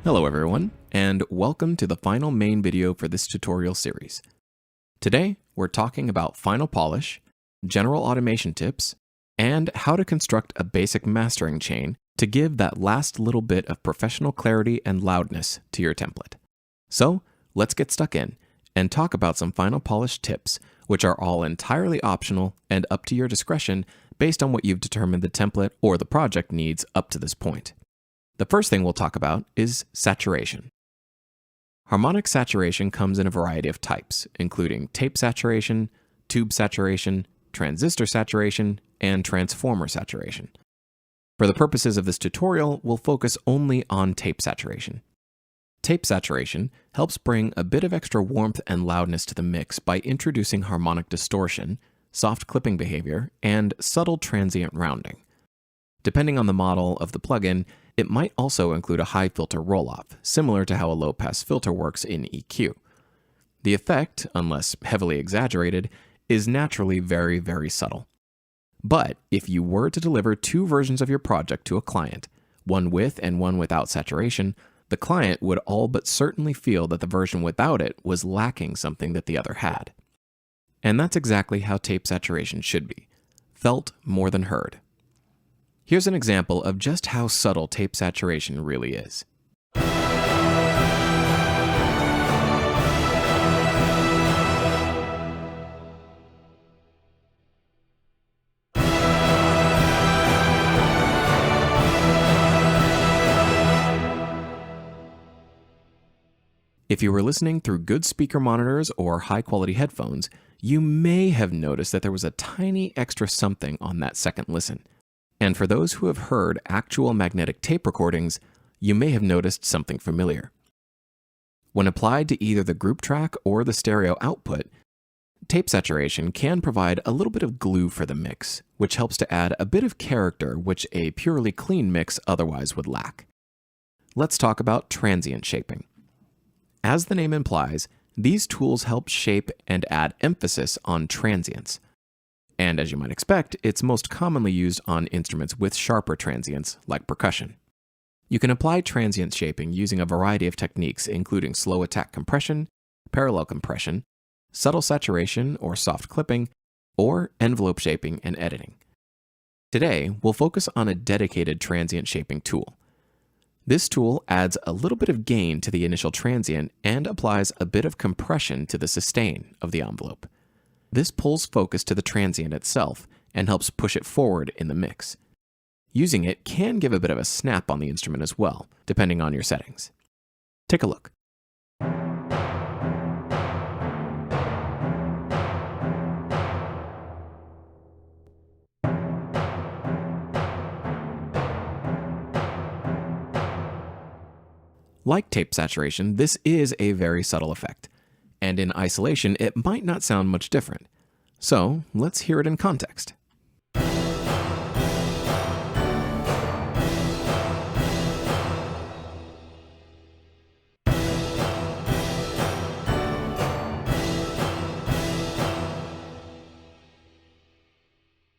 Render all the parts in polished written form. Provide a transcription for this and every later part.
Hello everyone, and welcome to the final main video for this tutorial series. Today, we're talking about final polish, general automation tips, and how to construct a basic mastering chain to give that last little bit of professional clarity and loudness to your template. So, let's get stuck in and talk about some final polish tips, which are all entirely optional and up to your discretion based on what you've determined the template or the project needs up to this point. The first thing we'll talk about is saturation. Harmonic saturation comes in a variety of types, including tape saturation, tube saturation, transistor saturation, and transformer saturation. For the purposes of this tutorial, we'll focus only on tape saturation. Tape saturation helps bring a bit of extra warmth and loudness to the mix by introducing harmonic distortion, soft clipping behavior, and subtle transient rounding. Depending on the model of the plugin, it might also include a high filter roll-off, similar to how a low-pass filter works in EQ. The effect, unless heavily exaggerated, is naturally very, very subtle. But if you were to deliver two versions of your project to a client, one with and one without saturation, the client would all but certainly feel that the version without it was lacking something that the other had. And that's exactly how tape saturation should be, felt more than heard. Here's an example of just how subtle tape saturation really is. If you were listening through good speaker monitors or high-quality headphones, you may have noticed that there was a tiny extra something on that second listen. And for those who have heard actual magnetic tape recordings, you may have noticed something familiar. When applied to either the group track or the stereo output, tape saturation can provide a little bit of glue for the mix, which helps to add a bit of character which a purely clean mix otherwise would lack. Let's talk about transient shaping. As the name implies, these tools help shape and add emphasis on transients. And as you might expect, it's most commonly used on instruments with sharper transients, like percussion. You can apply transient shaping using a variety of techniques, including slow attack compression, parallel compression, subtle saturation or soft clipping, or envelope shaping and editing. Today, we'll focus on a dedicated transient shaping tool. This tool adds a little bit of gain to the initial transient and applies a bit of compression to the sustain of the envelope. This pulls focus to the transient itself and helps push it forward in the mix. Using it can give a bit of a snap on the instrument as well, depending on your settings. Take a look. Like tape saturation, this is a very subtle effect, and in isolation it might not sound much different. So let's hear it in context.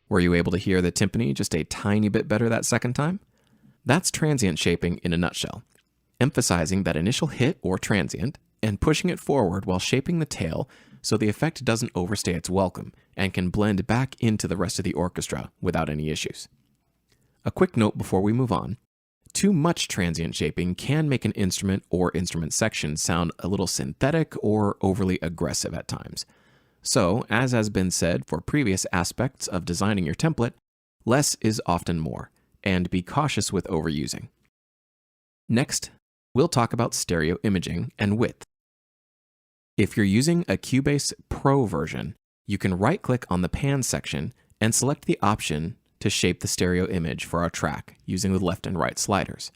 Were you able to hear the timpani just a tiny bit better that second time? That's transient shaping in a nutshell, emphasizing that initial hit or transient and pushing it forward while shaping the tail so the effect doesn't overstay its welcome and can blend back into the rest of the orchestra without any issues. A quick note before we move on: too much transient shaping can make an instrument or instrument section sound a little synthetic or overly aggressive at times. So, as has been said for previous aspects of designing your template, less is often more, and be cautious with overusing. Next, we'll talk about stereo imaging and width. If you're using a Cubase Pro version, you can right-click on the pan section and select the option to shape the stereo image for our track using the left and right sliders.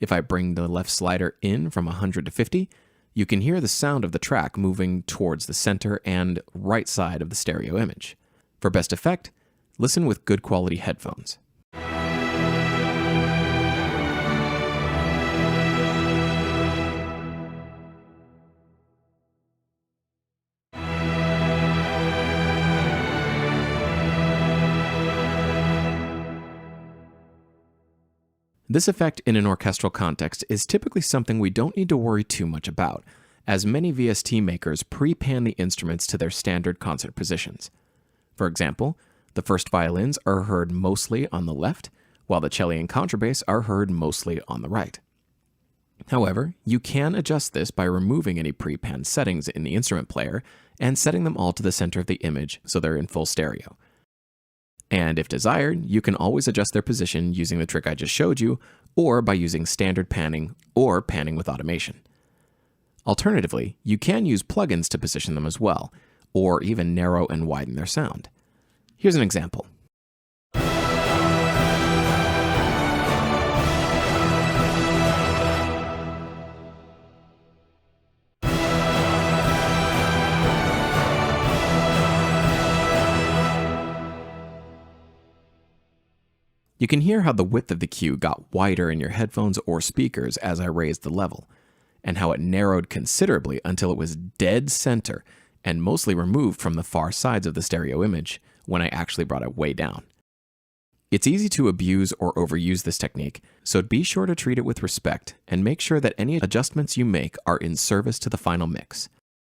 If I bring the left slider in from 100 to 50, you can hear the sound of the track moving towards the center and right side of the stereo image. For best effect, listen with good quality headphones. This effect in an orchestral context is typically something we don't need to worry too much about, as many VST makers pre-pan the instruments to their standard concert positions. For example, the first violins are heard mostly on the left, while the cello and contrabass are heard mostly on the right. However, you can adjust this by removing any pre-panned settings in the instrument player and setting them all to the center of the image so they're in full stereo. And if desired, you can always adjust their position using the trick I just showed you, or by using standard panning or panning with automation. Alternatively, you can use plugins to position them as well, or even narrow and widen their sound. Here's an example. You can hear how the width of the cue got wider in your headphones or speakers as I raised the level, and how it narrowed considerably until it was dead center and mostly removed from the far sides of the stereo image when I actually brought it way down. It's easy to abuse or overuse this technique, so be sure to treat it with respect and make sure that any adjustments you make are in service to the final mix.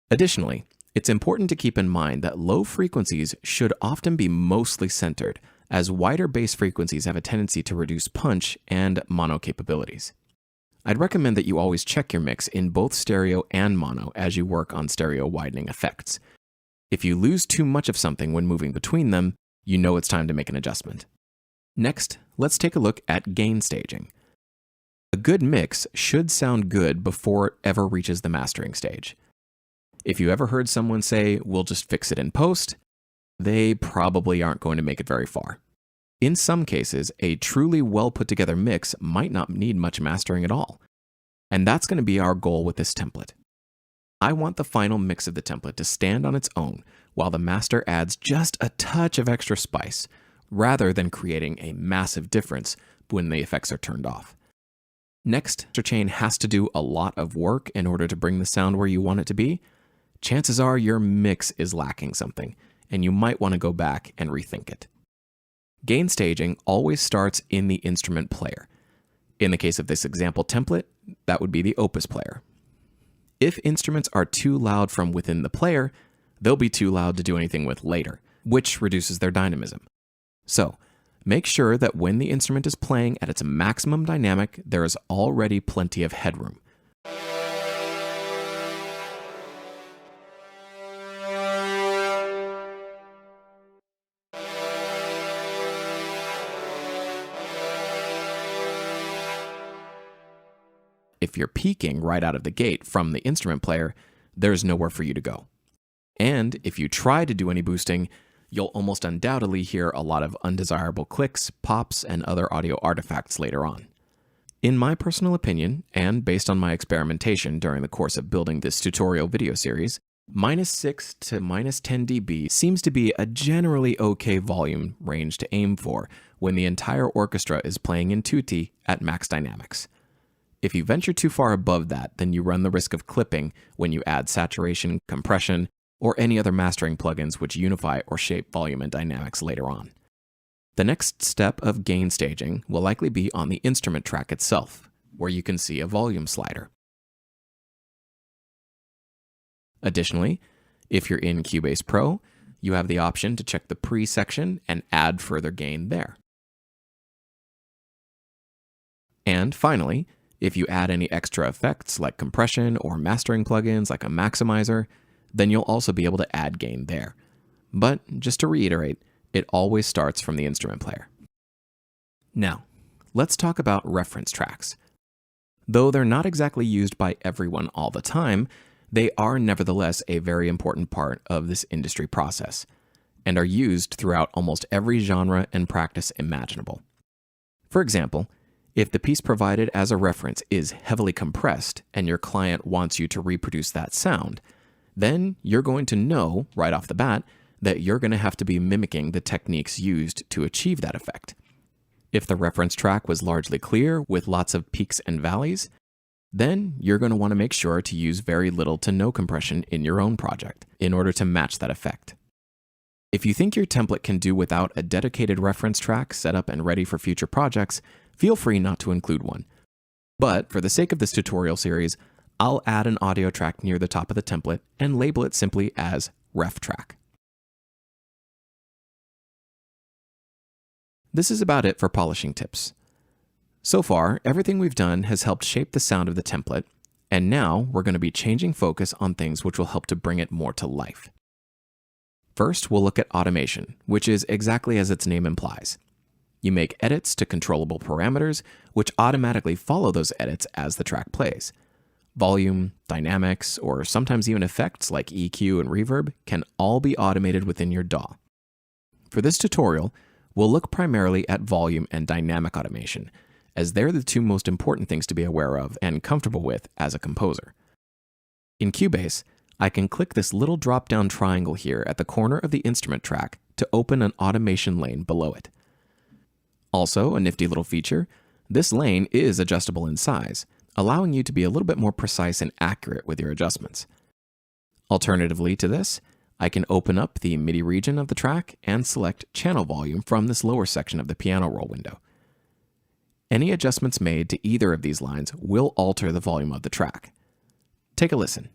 Additionally, it's important to keep in mind that low frequencies should often be mostly centered, as wider bass frequencies have a tendency to reduce punch and mono capabilities. I'd recommend that you always check your mix in both stereo and mono as you work on stereo widening effects. If you lose too much of something when moving between them, you know it's time to make an adjustment. Next, let's take a look at gain staging. A good mix should sound good before it ever reaches the mastering stage. If you ever heard someone say, "We'll just fix it in post," they probably aren't going to make it very far. In some cases, a truly well put together mix might not need much mastering at all. And that's going to be our goal with this template. I want the final mix of the template to stand on its own, while the master adds just a touch of extra spice, rather than creating a massive difference when the effects are turned off. Next, master chain has to do a lot of work in order to bring the sound where you want it to be. Chances are your mix is lacking something, and you might want to go back and rethink it. Gain staging always starts in the instrument player. In the case of this example template, that would be the Opus player. If instruments are too loud from within the player, they'll be too loud to do anything with later, which reduces their dynamism. So, make sure that when the instrument is playing at its maximum dynamic, there is already plenty of headroom. If you're peaking right out of the gate from the instrument player, there's nowhere for you to go. And if you try to do any boosting, you'll almost undoubtedly hear a lot of undesirable clicks, pops, and other audio artifacts later on. In my personal opinion, and based on my experimentation during the course of building this tutorial video series, -6 to -10 dB seems to be a generally okay volume range to aim for when the entire orchestra is playing in tutti at max dynamics. If you venture too far above that, then you run the risk of clipping when you add saturation, compression, or any other mastering plugins which unify or shape volume and dynamics later on. The next step of gain staging will likely be on the instrument track itself, where you can see a volume slider. Additionally, if you're in Cubase Pro, you have the option to check the pre section and add further gain there. And finally, if you add any extra effects like compression or mastering plugins like a maximizer, then you'll also be able to add gain there. But just to reiterate, it always starts from the instrument player. Now, let's talk about reference tracks. Though they're not exactly used by everyone all the time, they are nevertheless a very important part of this industry process, and are used throughout almost every genre and practice imaginable. For example, if the piece provided as a reference is heavily compressed and your client wants you to reproduce that sound, then you're going to know right off the bat that you're going to have to be mimicking the techniques used to achieve that effect. If the reference track was largely clear with lots of peaks and valleys, then you're going to want to make sure to use very little to no compression in your own project in order to match that effect. If you think your template can do without a dedicated reference track set up and ready for future projects, feel free not to include one. But for the sake of this tutorial series, I'll add an audio track near the top of the template and label it simply as ref track. This is about it for polishing tips. So far, everything we've done has helped shape the sound of the template, and now we're going to be changing focus on things which will help to bring it more to life. First, we'll look at automation, which is exactly as its name implies. You make edits to controllable parameters, which automatically follow those edits as the track plays. Volume, dynamics, or sometimes even effects like EQ and reverb can all be automated within your DAW. For this tutorial, we'll look primarily at volume and dynamic automation, as they're the two most important things to be aware of and comfortable with as a composer. In Cubase, I can click this little drop-down triangle here at the corner of the instrument track to open an automation lane below it. Also, a nifty little feature, this lane is adjustable in size, allowing you to be a little bit more precise and accurate with your adjustments. Alternatively to this, I can open up the MIDI region of the track and select channel volume from this lower section of the piano roll window. Any adjustments made to either of these lines will alter the volume of the track. Take a listen.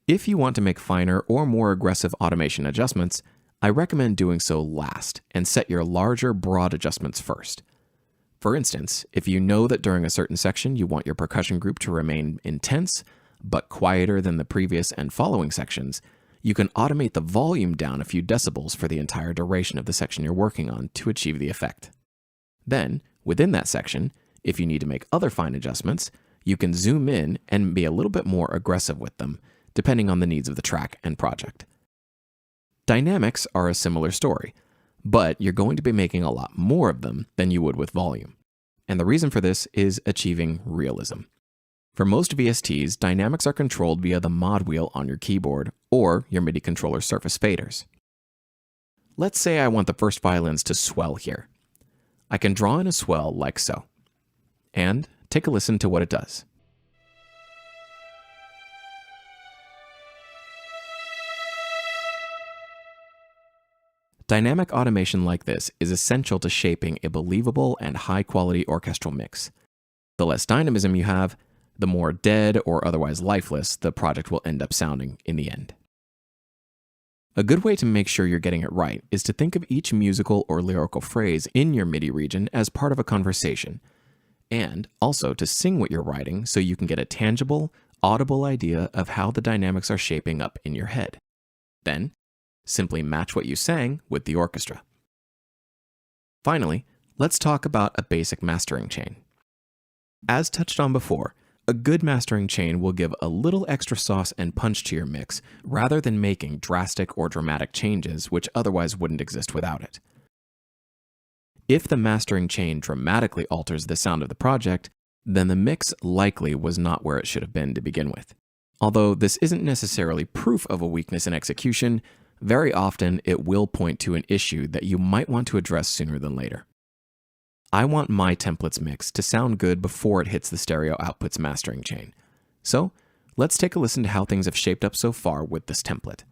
If you want to make finer or more aggressive automation adjustments, I recommend doing so last and set your larger, broad adjustments first. For instance, if you know that during a certain section you want your percussion group to remain intense, but quieter than the previous and following sections, you can automate the volume down a few decibels for the entire duration of the section you're working on to achieve the effect. Then, within that section, if you need to make other fine adjustments, you can zoom in and be a little bit more aggressive with them, depending on the needs of the track and project. Dynamics are a similar story, but you're going to be making a lot more of them than you would with volume. And the reason for this is achieving realism. For most VSTs, dynamics are controlled via the mod wheel on your keyboard or your MIDI controller surface faders. Let's say I want the first violins to swell here. I can draw in a swell like so. And take a listen to what it does. Dynamic automation like this is essential to shaping a believable and high-quality orchestral mix. The less dynamism you have, the more dead or otherwise lifeless the project will end up sounding in the end. A good way to make sure you're getting it right is to think of each musical or lyrical phrase in your MIDI region as part of a conversation, and also to sing what you're writing so you can get a tangible, audible idea of how the dynamics are shaping up in your head. Then, simply match what you sang with the orchestra. Finally, let's talk about a basic mastering chain. As touched on before, a good mastering chain will give a little extra sauce and punch to your mix rather than making drastic or dramatic changes which otherwise wouldn't exist without it. If the mastering chain dramatically alters the sound of the project, then the mix likely was not where it should have been to begin with. Although this isn't necessarily proof of a weakness in execution, very often it will point to an issue that you might want to address sooner than later. I want my templates mix to sound good before it hits the stereo outputs mastering chain. So let's take a listen to how things have shaped up so far with this template.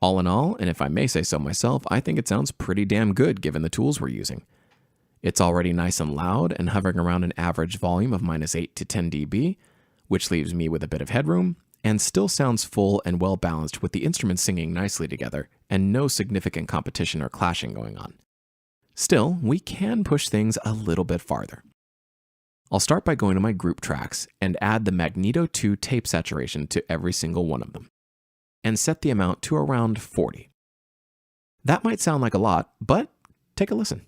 All in all, and if I may say so myself, I think it sounds pretty damn good given the tools we're using. It's already nice and loud and hovering around an average volume of -8 to 10 dB, which leaves me with a bit of headroom, and still sounds full and well balanced with the instruments singing nicely together and no significant competition or clashing going on. Still, we can push things a little bit farther. I'll start by going to my group tracks and add the Magneto 2 tape saturation to every single one of them, and set the amount to around 40. That might sound like a lot, but take a listen.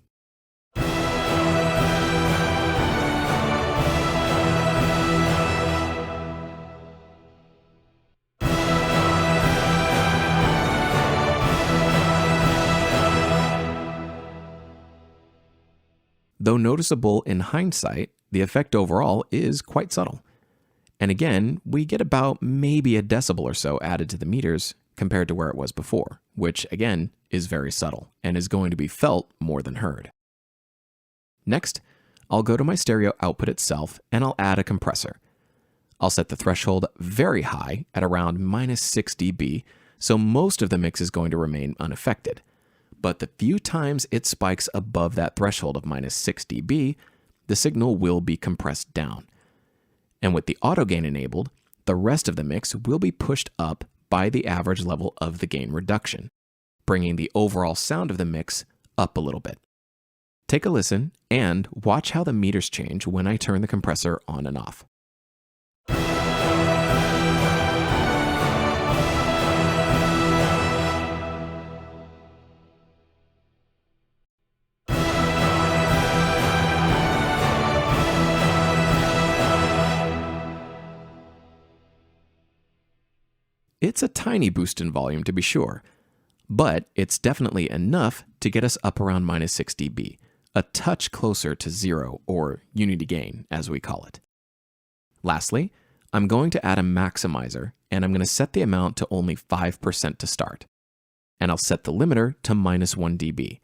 Though noticeable in hindsight, the effect overall is quite subtle. And again, we get about maybe a decibel or so added to the meters compared to where it was before, which again is very subtle and is going to be felt more than heard. Next, I'll go to my stereo output itself and I'll add a compressor. I'll set the threshold very high at around -6 dB, so most of the mix is going to remain unaffected. But the few times it spikes above that threshold of -6 dB, the signal will be compressed down. And with the auto gain enabled, the rest of the mix will be pushed up by the average level of the gain reduction, bringing the overall sound of the mix up a little bit. Take a listen and watch how the meters change when I turn the compressor on and off. It's a tiny boost in volume to be sure, but it's definitely enough to get us up around -6 dB, a touch closer to 0, or unity gain as we call it. Lastly, I'm going to add a maximizer, and I'm going to set the amount to only 5% to start. And I'll set the limiter to -1 dB.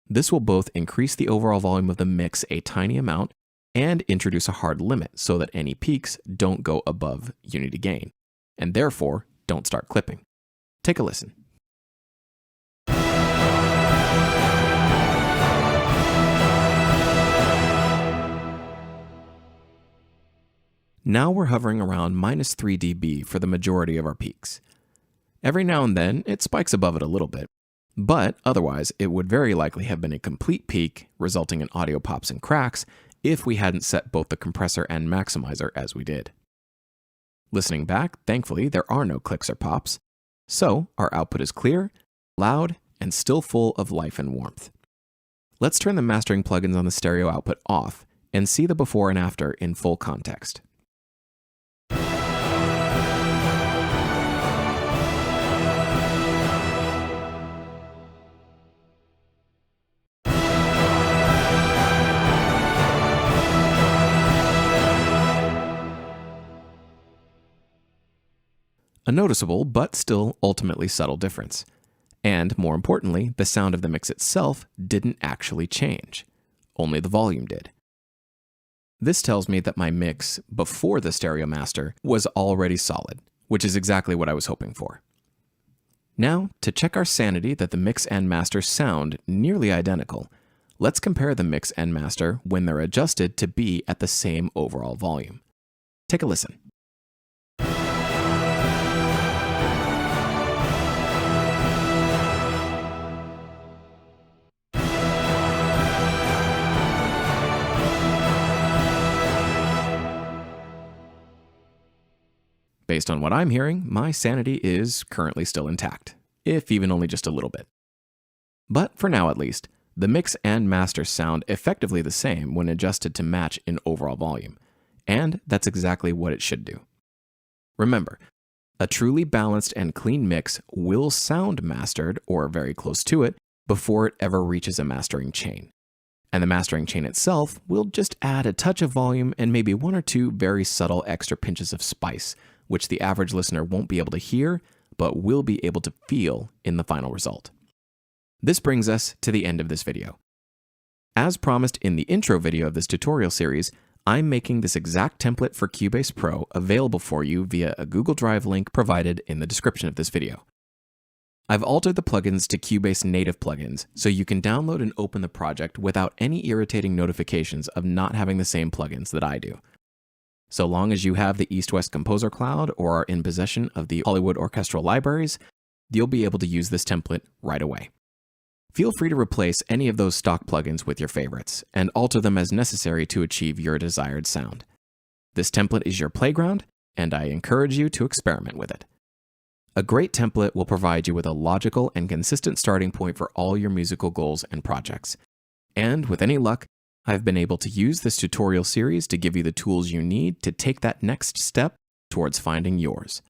This will both increase the overall volume of the mix a tiny amount and introduce a hard limit so that any peaks don't go above unity gain, and therefore don't start clipping. Take a listen. Now we're hovering around -3 dB for the majority of our peaks. Every now and then it spikes above it a little bit, but otherwise it would very likely have been a complete peak, resulting in audio pops and cracks if we hadn't set both the compressor and maximizer as we did. Listening back, thankfully there are no clicks or pops, so our output is clear, loud, and still full of life and warmth. Let's turn the mastering plugins on the stereo output off and see the before and after in full context. A noticeable, but still ultimately subtle difference. And more importantly, the sound of the mix itself didn't actually change. Only the volume did. This tells me that my mix before the stereo master was already solid, which is exactly what I was hoping for. Now, to check our sanity that the mix and master sound nearly identical, let's compare the mix and master when they're adjusted to be at the same overall volume. Take a listen. Based on what I'm hearing, my sanity is currently still intact, if even only just a little bit. But for now at least, the mix and master sound effectively the same when adjusted to match in overall volume, and that's exactly what it should do. Remember, a truly balanced and clean mix will sound mastered, or very close to it, before it ever reaches a mastering chain. And the mastering chain itself will just add a touch of volume and maybe one or two very subtle extra pinches of spice, which the average listener won't be able to hear, but will be able to feel in the final result. This brings us to the end of this video. As promised in the intro video of this tutorial series, I'm making this exact template for Cubase Pro available for you via a Google Drive link provided in the description of this video. I've altered the plugins to Cubase native plugins, so you can download and open the project without any irritating notifications of not having the same plugins that I do. So long as you have the East-West Composer Cloud or are in possession of the Hollywood Orchestral Libraries, you'll be able to use this template right away. Feel free to replace any of those stock plugins with your favorites and alter them as necessary to achieve your desired sound. This template is your playground, and I encourage you to experiment with it. A great template will provide you with a logical and consistent starting point for all your musical goals and projects. And with any luck, I've been able to use this tutorial series to give you the tools you need to take that next step towards finding yours.